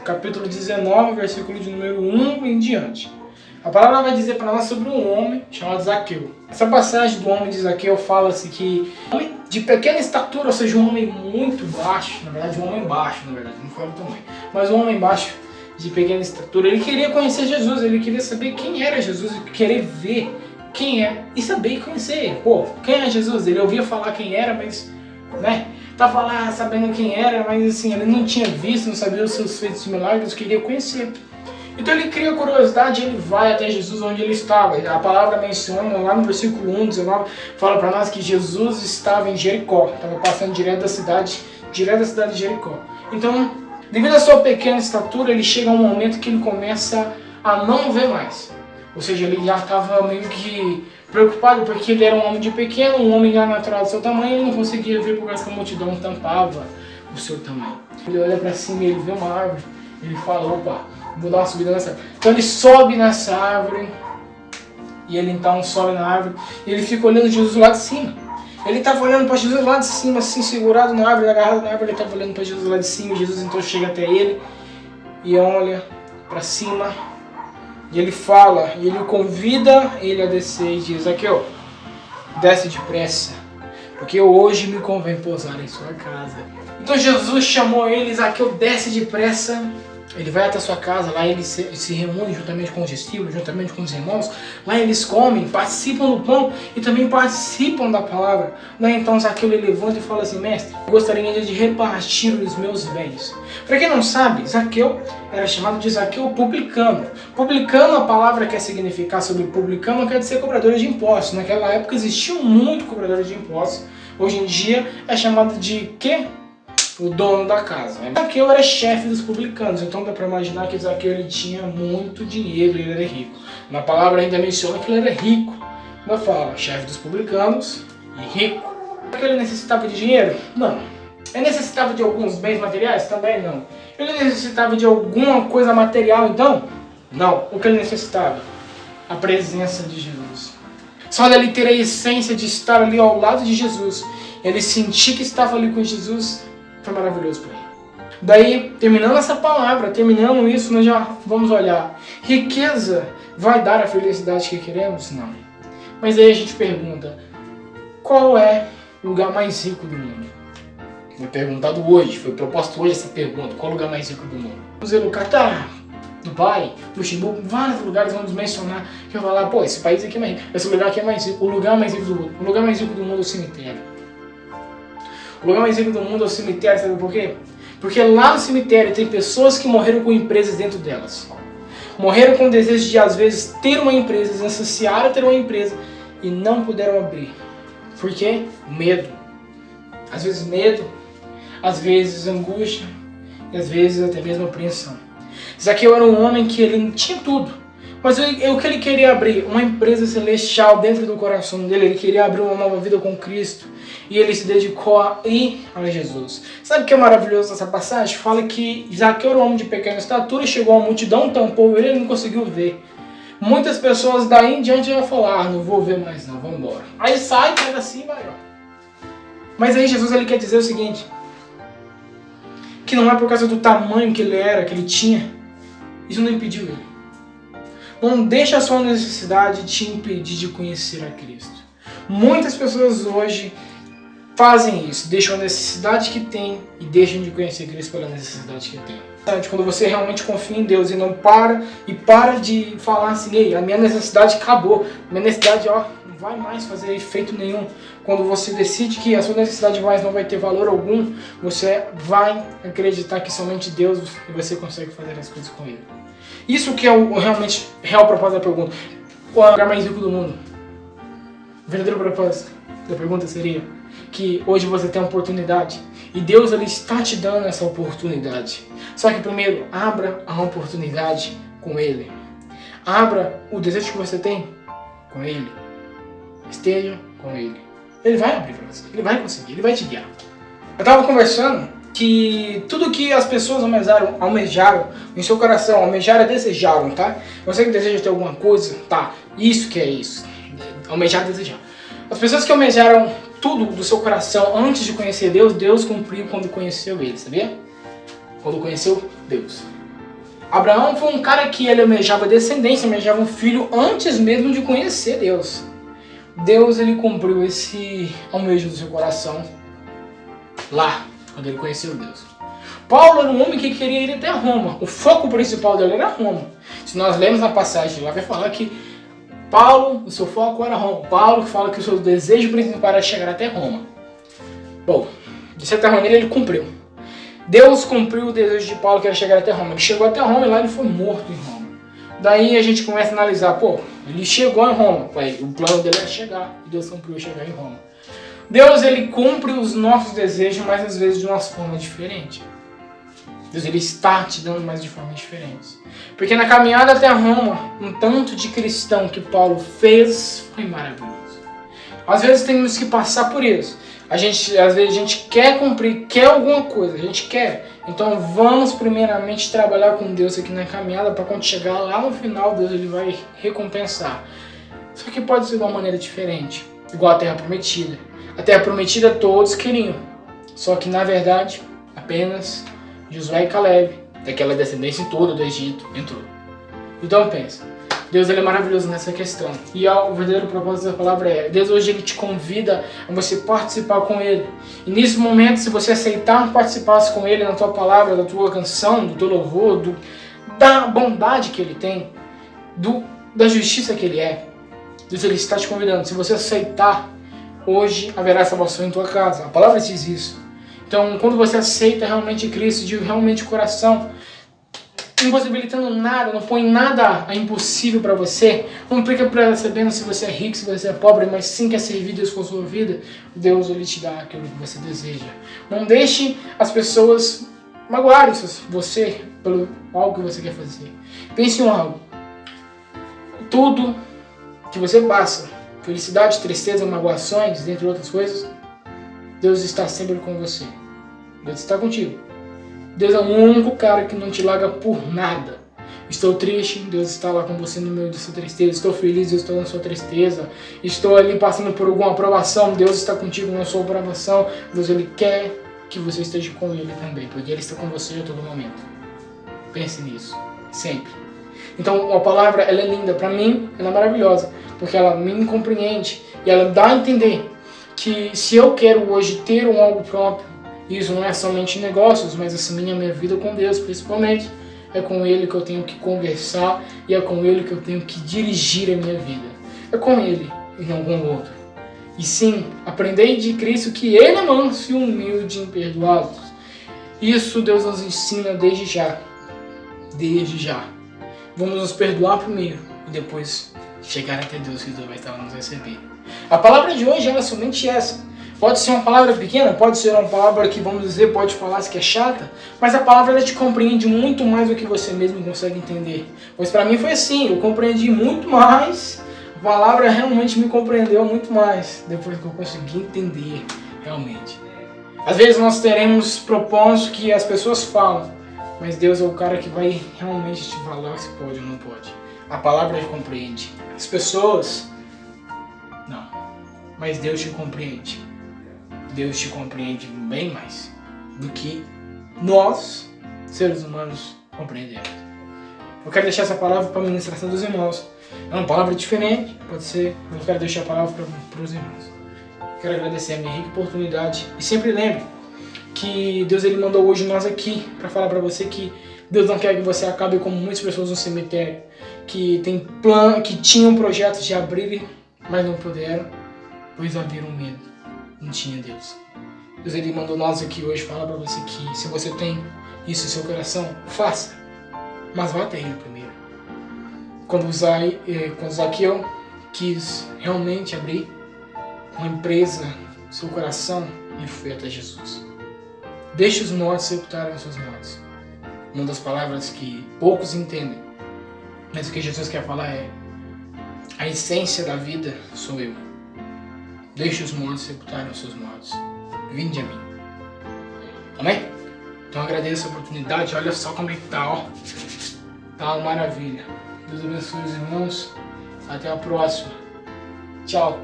capítulo 19, versículo de número 1 em diante. A palavra vai dizer para nós sobre um homem chamado Zaqueu. Essa passagem do homem de Zaqueu fala-se que um homem de pequena estatura, ou seja, um homem muito baixo, na verdade um homem baixo, não fala o tamanho, mas um homem baixo de pequena estatura, ele queria conhecer Jesus, ele queria saber quem era Jesus, ele queria ver quem é e saber e conhecer. Pô, quem é Jesus? Ele ouvia falar quem era, mas, né, tava lá sabendo quem era, mas assim, ele não tinha visto, não sabia os seus feitos de milagres, queria conhecer. Então ele cria curiosidade, ele vai até Jesus onde ele estava. A palavra menciona lá no versículo 1, 19, fala para nós que Jesus estava em Jericó, estava passando direto da cidade de Jericó. Então, devido à sua pequena estatura, ele chega a um momento que ele começa a não ver mais. Ou seja, ele já estava meio que preocupado porque ele era um homem de pequeno, um homem já natural do seu tamanho, ele não conseguia ver por causa que a multidão tampava o seu tamanho. Ele olha para cima e ele vê uma árvore, ele fala, opa, vou dar uma subida nessa árvore. Então ele sobe nessa árvore, e ele então sobe na árvore, e ele fica olhando Jesus lá de cima. Ele estava olhando para Jesus lá de cima, assim, segurado na árvore, agarrado na árvore, ele estava olhando para Jesus lá de cima, e Jesus então chega até ele, e olha para cima, e ele fala, e ele convida ele a descer, e diz, Zaqueu, desce depressa, porque hoje me convém pousar em sua casa. Então Jesus chamou ele, Zaqueu, desce depressa. Ele vai até a sua casa, lá ele se reúne juntamente com os discípulos, juntamente com os irmãos. Lá eles comem, participam do pão e também participam da palavra. Lá então Zaqueu ele levanta e fala assim, mestre, eu gostaria de repartir os meus bens. Para quem não sabe, Zaqueu era chamado de Zaqueu publicano. Publicano, a palavra quer significar sobre publicano, quer dizer cobrador de impostos. Naquela época existiam muito cobradores de impostos. Hoje em dia é chamado de quê? O dono da casa. Zaqueu era chefe dos publicanos, então dá para imaginar que Zaqueu ele tinha muito dinheiro, ele era rico. Na palavra ainda menciona que ele era rico. Ainda fala, chefe dos publicanos e rico. Zaqueu ele necessitava de dinheiro? Não. Ele necessitava de alguns bens materiais? Também não. Ele necessitava de alguma coisa material então? Não. O que ele necessitava? A presença de Jesus. Só dele ter a essência de estar ali ao lado de Jesus, ele sentir que estava ali com Jesus, foi maravilhoso para ele. Daí, terminando essa palavra, terminando isso, nós já vamos olhar. Riqueza vai dar a felicidade que queremos? Não. Mas aí a gente pergunta, qual é o lugar mais rico do mundo? Foi perguntado hoje, foi proposto hoje essa pergunta, qual é o lugar mais rico do mundo? Vamos ver no Catar, Dubai, Luxemburgo, vários lugares vamos mencionar, que eu vou falar, pô, esse país aqui é mais rico, esse lugar aqui é mais rico, o lugar mais rico do mundo. O lugar mais rico do mundo é o cemitério. O lugar mais rico do mundo é o cemitério, sabe por quê? Porque lá no cemitério tem pessoas que morreram com empresas dentro delas. Morreram com o desejo de, às vezes, ter uma empresa, se associar a ter uma empresa e não puderam abrir. Por quê? Medo. Às vezes medo, às vezes angústia e às vezes até mesmo apreensão. Zaqueu era um homem que ele tinha tudo. Mas o que ele queria abrir? Uma empresa celestial dentro do coração dele. Ele queria abrir uma nova vida com Cristo. E ele se dedicou a ir a Jesus. Sabe o que é maravilhoso nessa passagem? Fala que Zaqueu era um homem de pequena estatura, chegou a multidão, tampou ele e não conseguiu ver. Muitas pessoas daí em diante já falaram, não vou ver mais não, vamos embora. Aí sai, pega assim e vai, ó. Mas aí Jesus ele quer dizer o seguinte, que não é por causa do tamanho que ele era, que ele tinha, isso não impediu ele. Não deixa a sua necessidade te impedir de conhecer a Cristo. Muitas pessoas hoje fazem isso, deixam a necessidade que tem e deixam de conhecer Cristo pela necessidade que tem. Quando você realmente confia em Deus e não para de falar assim, ei, a minha necessidade acabou, a minha necessidade não vai mais fazer efeito nenhum. Quando você decide que a sua necessidade mais não vai ter valor algum, você vai acreditar que somente Deus e você consegue fazer as coisas com Ele. Isso que é o real propósito da pergunta. Qual é o lugar mais rico do mundo? O verdadeiro propósito da pergunta seria que hoje você tem a oportunidade e Deus ele está te dando essa oportunidade. Só que primeiro, abra a oportunidade com Ele. Abra o desejo que você tem com Ele. Esteja com Ele. Ele vai abrir para você. Ele vai conseguir. Ele vai te guiar. Eu estava conversando que tudo que as pessoas almejaram em seu coração, almejaram, desejaram, tá? Você que deseja ter alguma coisa, tá? Isso que é isso. Almejar, desejar. As pessoas que almejaram tudo do seu coração antes de conhecer Deus, Deus cumpriu quando conheceu Ele, sabia? Quando conheceu Deus. Abraão foi um cara que ele almejava descendência, almejava um filho antes mesmo de conhecer Deus. Deus, ele cumpriu esse almejo do seu coração lá, quando ele conheceu Deus. Paulo era um homem que queria ir até Roma. O foco principal dele era Roma. Se nós lemos na passagem lá, vai falar que Paulo, o seu foco era Roma. Paulo fala que o seu desejo principal era chegar até Roma. Bom, de certa maneira ele cumpriu. Deus cumpriu o desejo de Paulo, que era chegar até Roma. Ele chegou até Roma e lá ele foi morto em Roma. Daí a gente começa a analisar, ele chegou em Roma. O plano dele era chegar, e Deus cumpriu chegar em Roma. Deus, ele cumpre os nossos desejos, mas às vezes de uma forma diferente. Deus, ele está te dando mais de formas diferentes. Porque na caminhada até Roma, um tanto de cristão que Paulo fez foi maravilhoso. Às vezes temos que passar por isso. Às vezes a gente quer cumprir, quer alguma coisa, a gente quer. Então vamos primeiramente trabalhar com Deus aqui na caminhada, para quando chegar lá no final, Deus, ele vai recompensar. Só que pode ser de uma maneira diferente. Igual a Terra Prometida. A Terra Prometida todos queriam. Só que na verdade, apenas Josué e Caleb, daquela descendência toda do Egito, entrou. Então pensa, Deus, ele é maravilhoso nessa questão. E o verdadeiro propósito da palavra é, Deus hoje ele te convida a você participar com Ele. E nesse momento, se você aceitar participar com Ele na tua palavra, da tua canção, do teu louvor, da bondade que Ele tem, da justiça que Ele é, Deus, ele está te convidando. Se você aceitar, hoje haverá salvação em tua casa. A palavra diz isso. Então, quando você aceita realmente Cristo, de realmente coração, impossibilitando nada, não põe nada impossível para você, não fica percebendo se você é rico, se você é pobre, mas sim quer servir Deus com a sua vida, Deus, ele te dá aquilo que você deseja. Não deixe as pessoas magoarem você pelo algo que você quer fazer. Pense em algo. Tudo que você passa, felicidade, tristeza, magoações, dentre outras coisas, Deus está sempre com você. Deus está contigo. Deus é o único cara que não te larga por nada. Estou triste, Deus está lá com você no meio da sua tristeza. Estou feliz, Deus está na sua tristeza. Estou ali passando por alguma aprovação, Deus está contigo na sua aprovação. Deus, ele quer que você esteja com Ele também, porque Ele está com você a todo momento. Pense nisso, sempre. Então a palavra, ela é linda, para mim ela é maravilhosa, porque ela me compreende e ela dá a entender que se eu quero hoje ter um algo próprio, isso não é somente negócios, mas assim, a minha vida com Deus, principalmente, é com Ele que eu tenho que conversar e é com Ele que eu tenho que dirigir a minha vida. É com Ele e não com o outro. E sim, aprendei de Cristo que Ele é manso e humilde em perdoá-los. Isso Deus nos ensina desde já. Desde já. Vamos nos perdoar primeiro e depois chegar até Deus, que Deus vai estar nos receber. A palavra de hoje é somente essa. Pode ser uma palavra pequena, pode ser uma palavra que, vamos dizer, pode falar que é chata, mas a palavra ela te compreende muito mais do que você mesmo consegue entender. Pois para mim foi assim, eu compreendi muito mais, a palavra realmente me compreendeu muito mais, depois que eu consegui entender realmente. Às vezes nós teremos propósitos que as pessoas falam, mas Deus é o cara que vai realmente te falar se pode ou não pode. A palavra te compreende. As pessoas, não, mas Deus te compreende. Deus te compreende bem mais do que nós, seres humanos, compreendemos. Eu quero deixar essa palavra para a ministração dos irmãos. É uma palavra diferente, pode ser, mas eu quero deixar a palavra para os irmãos. Quero agradecer a minha rica oportunidade e sempre lembre que Deus ele mandou hoje nós aqui para falar para você que Deus não quer que você acabe como muitas pessoas no cemitério, que tinham projetos de abrir, mas não puderam, pois haviam medo. Não tinha Deus. Deus ele mandou nós aqui hoje falar para você que se você tem isso em seu coração, faça. Mas vá até Ele primeiro. Quando Zaqueu quis realmente abrir uma empresa no seu coração, ele foi até Jesus. Deixe os mortos sepultarem os seus mortos. Uma das palavras que poucos entendem, mas o que Jesus quer falar é: a essência da vida sou eu. Deixe os mortos sepultarem os seus mortos. Vinde a mim. Amém? Então agradeço a oportunidade. Olha só como é que tá, ó. Tá uma maravilha. Deus abençoe os irmãos. Até a próxima. Tchau.